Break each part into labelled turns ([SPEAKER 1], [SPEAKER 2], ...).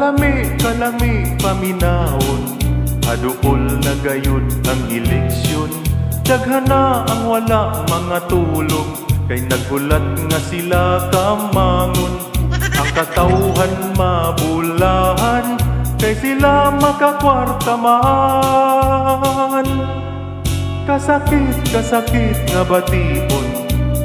[SPEAKER 1] Kalami paminahon, aduol na gayud ang eleksyon. Daghan na ang wala mga tulog, kay nagulat nga sila kamangon. Ang katawhan mabulahan, kay sila makakwarta man. Kasakit nga bation,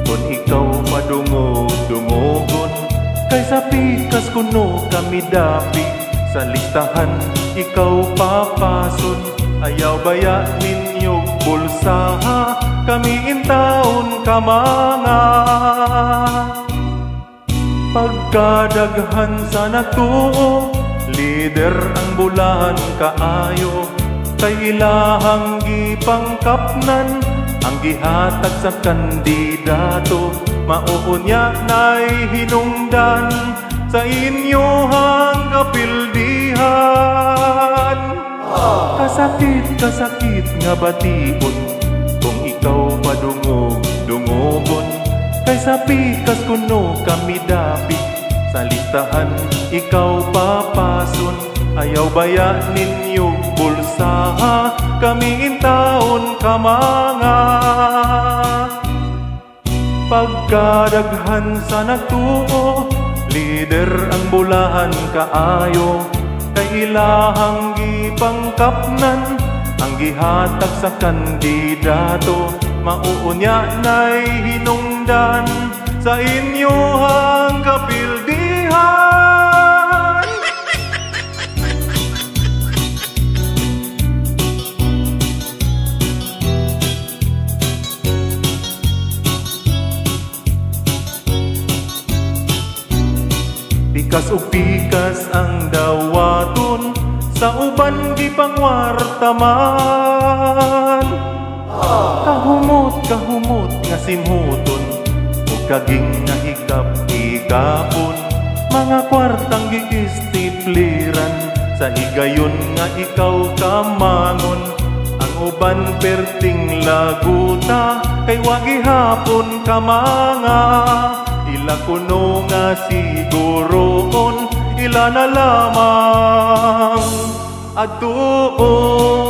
[SPEAKER 1] kung ikaw madungog-dungogon. Kay sa pikas kuno kami dapi, sa listahan ikaw papason. Ayaw baya ninyo bulsaha, kami intaon ka mga. Pagkadaghan sa nagtuo, lider ang bulahan kaayo. Kay ilahang gipangkapnan, ang gihatag sa kandidato. Mauunya na'y hinungdan sa inyohang kapildihan. Kasakit nga bation, kung ikaw padungog-dungogon. Kay sa pikas kuno kami dapi, sa listahan ikaw papason. Ayaw baya ninyo bulsaha, kami intaon ka mga. Pagkadaghan sa nagtuo, lider ang bulahan kaayo. Kay ilahang gipangkapnan, ang gihatag sa kandidato. Mauunya na'y hinungdan sa inyohang kapildihan. Pikas ug pikas ang dawaton, sa uban di pangwartaman. Kahumot nga simhuton, ug kaging nga hikap-hikapon. Mga kwartang giistipliran, sa higayon nga ikaw kamangon. Ang uban perting laguta, kay wagi hapon ka mga. Ila kuno nga siguroon, ila na lamang atuon.